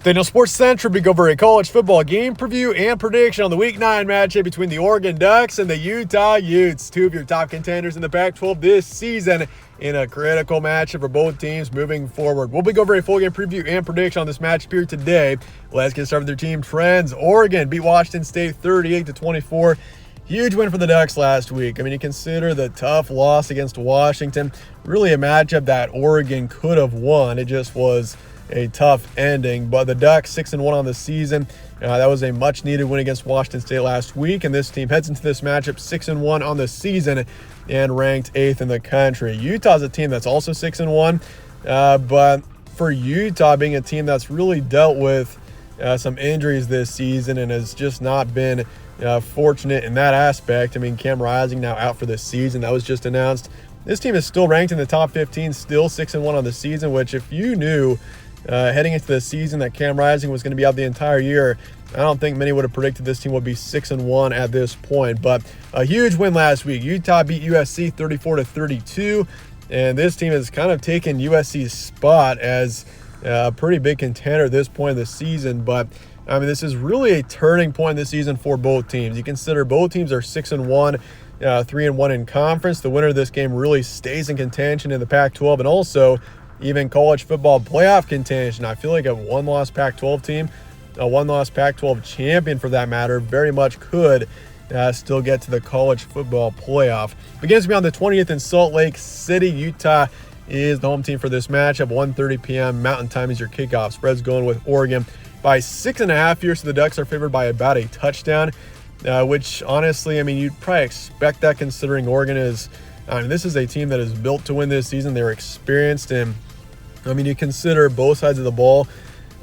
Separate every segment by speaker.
Speaker 1: Daniel Sports Central, we go over a college football game preview and prediction on the Week 9 matchup between the Oregon Ducks and the Utah Utes, two of your top contenders in the Pac-12 this season in a critical matchup for both teams moving forward. We'll be going over a full game preview and prediction on this matchup here today. Let's get started with their team trends. Oregon beat Washington State 38-24. Huge win for the Ducks last week. I mean, you consider the tough loss against Washington. Really a matchup that Oregon could have won. It just was a tough ending, but the Ducks 6-1 on the season. That was a much needed win against Washington State last week, and this team heads into this matchup 6-1 on the season and ranked 8th in the country. Utah's a team that's also 6-1, but for Utah being a team that's really dealt with some injuries this season and has just not been fortunate in that aspect. I mean, Cam Rising now out for this season. That was just announced. This team is still ranked in the top 15, still 6-1 on the season, which if you knew heading into the season that Cam Rising was going to be out the entire year, I don't think many would have predicted this team would be 6-1 at this point. But a huge win last week. Utah beat USC 34-32, and this team has kind of taken USC's spot as a pretty big contender at this point of the season. But I mean, this is really a turning point this season for both teams. You consider both teams are 6-1, 3-1 in conference. The winner of this game really stays in contention in the Pac-12 and also even college football playoff contention. I feel like a one-loss Pac-12 team, a one-loss Pac-12 champion for that matter, very much could still get to the college football playoff. Begins to be on the 20th in Salt Lake City. Utah is the home team for this matchup. 1:30 p.m. Mountain Time is your kickoff. Spread's going with Oregon by 6.5 here, so the Ducks are favored by about a touchdown, which honestly, I mean, you'd probably expect that considering Oregon is, this is a team that is built to win this season. They're experienced, and I mean, you consider both sides of the ball.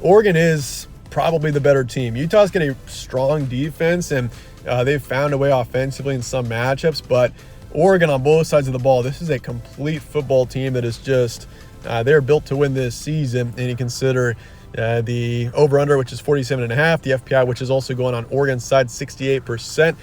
Speaker 1: Oregon is probably the better team. Utah's got a strong defense, and they've found a way offensively in some matchups, but Oregon on both sides of the ball, this is a complete football team that is just, they're built to win this season, and you consider the over-under, which is 47.5, the FPI, which is also going on Oregon's side, 68%.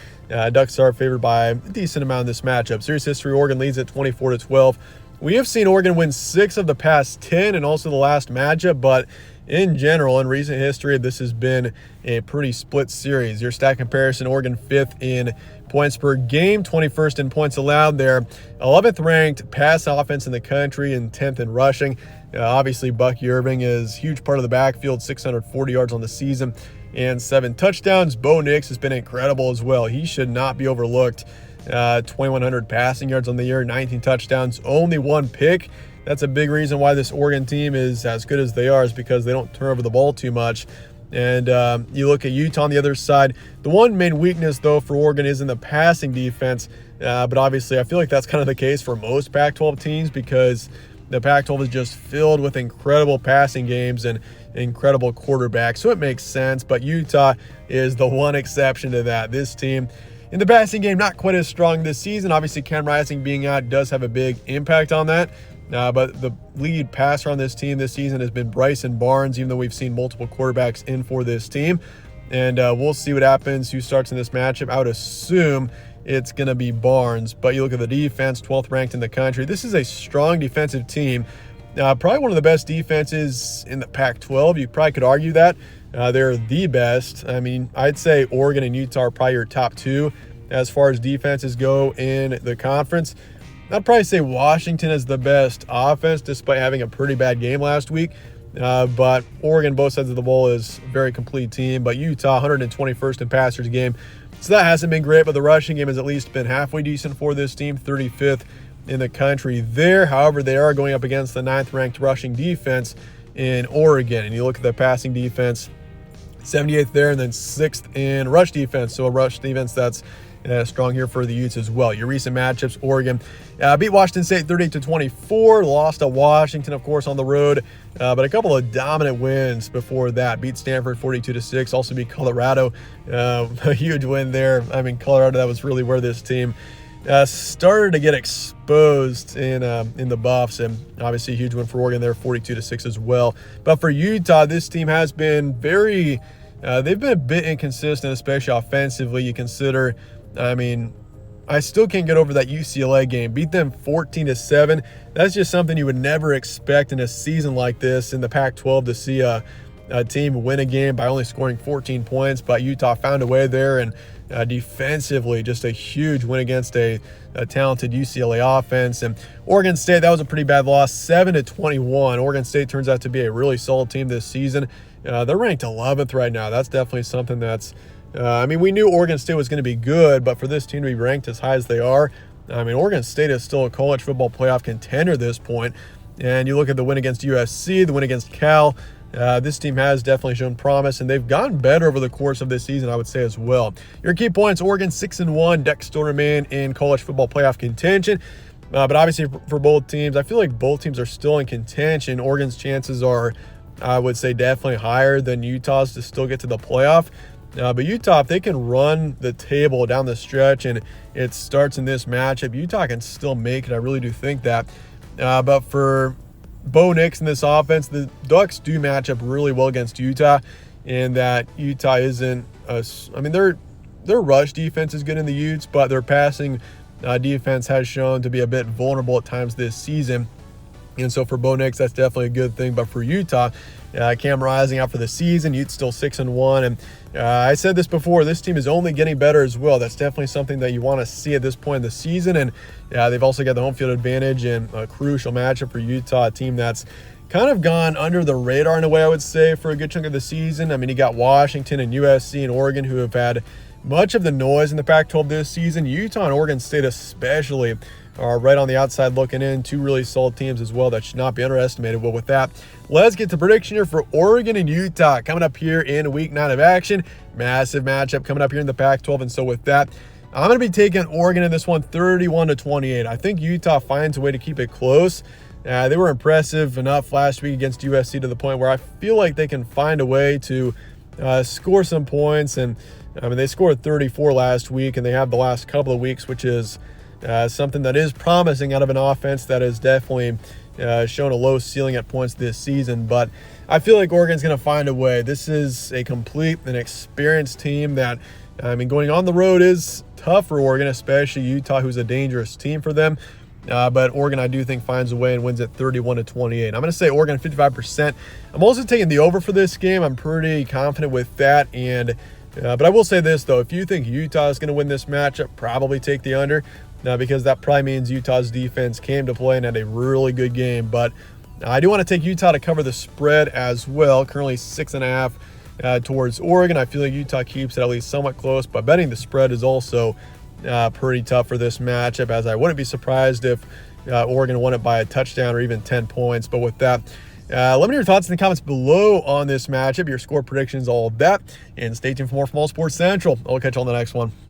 Speaker 1: Ducks are favored by a decent amount in this matchup. Series history, Oregon leads at 24-12. We have seen Oregon win 6 of the past 10 and also the last matchup, but in general, in recent history, this has been a pretty split series. Your stat comparison, Oregon 5th in points per game, 21st in points allowed there, 11th ranked pass offense in the country, and 10th in rushing. Obviously, Bucky Irving is a huge part of the backfield, 640 yards on the season and 7 touchdowns. Bo Nix has been incredible as well. He should not be overlooked. 2,100 passing yards on the year, 19 touchdowns, only 1 pick. That's a big reason why this Oregon team is as good as they are, is because they don't turn over the ball too much. And you look at Utah on the other side. The one main weakness, though, for Oregon is in the passing defense. But obviously, I feel like that's kind of the case for most Pac-12 teams because the Pac-12 is just filled with incredible passing games and incredible quarterbacks. So it makes sense. But Utah is the one exception to that. This team in the passing game, not quite as strong this season. Obviously, Cam Rising being out does have a big impact on that. But the lead passer on this team this season has been Bryson Barnes, even though we've seen multiple quarterbacks in for this team. And we'll see what happens, who starts in this matchup. I would assume it's going to be Barnes. But you look at the defense, 12th ranked in the country. This is a strong defensive team. Probably one of the best defenses in the Pac-12. You probably could argue that. They're the best. I mean, I'd say Oregon and Utah are probably your top 2 as far as defenses go in the conference. I'd probably say Washington is the best offense despite having a pretty bad game last week. But Oregon, both sides of the ball, is a very complete team. But Utah, 121st in passers game. So that hasn't been great, but the rushing game has at least been halfway decent for this team, 35th in the country there. However, they are going up against the 9th-ranked rushing defense in Oregon. And you look at the passing defense, 78th there, and then 6th in rush defense. So a rush defense that's strong here for the Utes as well. Your recent matchups, Oregon beat Washington State 38-24, lost to Washington, of course, on the road, but a couple of dominant wins before that. Beat Stanford 42-6, also beat Colorado, a huge win there. I mean, Colorado, that was really where this team started to get exposed in the Buffs, and obviously a huge win for Oregon there, 42-6 as well. But for Utah, this team has been very, they've been a bit inconsistent, especially offensively. You consider, I mean, I still can't get over that UCLA game. Beat them 14-7. That's just something you would never expect in a season like this in the Pac-12 to see a team win a game by only scoring 14 points, but Utah found a way there, and defensively, just a huge win against a talented UCLA offense. And Oregon State, that was a pretty bad loss, 7-21. Oregon State turns out to be a really solid team this season. They're ranked 11th right now. That's definitely something that's, we knew Oregon State was going to be good, but for this team to be ranked as high as they are, Oregon State is still a college football playoff contender at this point. And you look at the win against USC, the win against Cal, this team has definitely shown promise, and they've gotten better over the course of this season, I would say, as well. Your key points: Oregon 6-1, Ducks still remain in college football playoff contention. But obviously for both teams, I feel like both teams are still in contention. Oregon's chances are, I would say, definitely higher than Utah's to still get to the playoff. But Utah, if they can run the table down the stretch and it starts in this matchup, Utah can still make it. I really do think that. But for Bo Nix in this offense, the Ducks do match up really well against Utah, in that Utah isn't their rush defense is good in the Utes, but their passing defense has shown to be a bit vulnerable at times this season. And so for Bo Nix, that's definitely a good thing. But for Utah, Cam Rising out for the season, Utes still 6-1. And I said this before, this team is only getting better as well. That's definitely something that you want to see at this point in the season. And they've also got the home field advantage in a crucial matchup for Utah, a team that's kind of gone under the radar in a way, I would say, for a good chunk of the season. You got Washington and USC and Oregon, who have had much of the noise in the Pac-12 this season. Utah and Oregon State especially are right on the outside looking in. Two really solid teams as well that should not be underestimated. Well, with that, let's get to prediction here for Oregon and Utah coming up here in week 9 of action. Massive matchup coming up here in the Pac-12. And so with that, I'm going to be taking Oregon in this one 31-28. I think Utah finds a way to keep it close. They were impressive enough last week against USC to the point where I feel like they can find a way to score some points. And they scored 34 last week, and they have the last couple of weeks, which is something that is promising out of an offense that has definitely shown a low ceiling at points this season. But I feel like Oregon's going to find a way. This is a complete and experienced team that, going on the road is tough for Oregon, especially Utah, who's a dangerous team for them. But Oregon, I do think, finds a way and wins at 31-28. I'm going to say Oregon 55%. I'm also taking the over for this game. I'm pretty confident with that. And but I will say this, though. If you think Utah is going to win this matchup, probably take the under. Because that probably means Utah's defense came to play and had a really good game. But I do want to take Utah to cover the spread as well. Currently 6.5 towards Oregon. I feel like Utah keeps it at least somewhat close, but betting the spread is also pretty tough for this matchup, as I wouldn't be surprised if Oregon won it by a touchdown or even 10 points. But with that, let me know your thoughts in the comments below on this matchup, your score predictions, all of that. And stay tuned for more from All Sports Central. I'll catch you on the next one.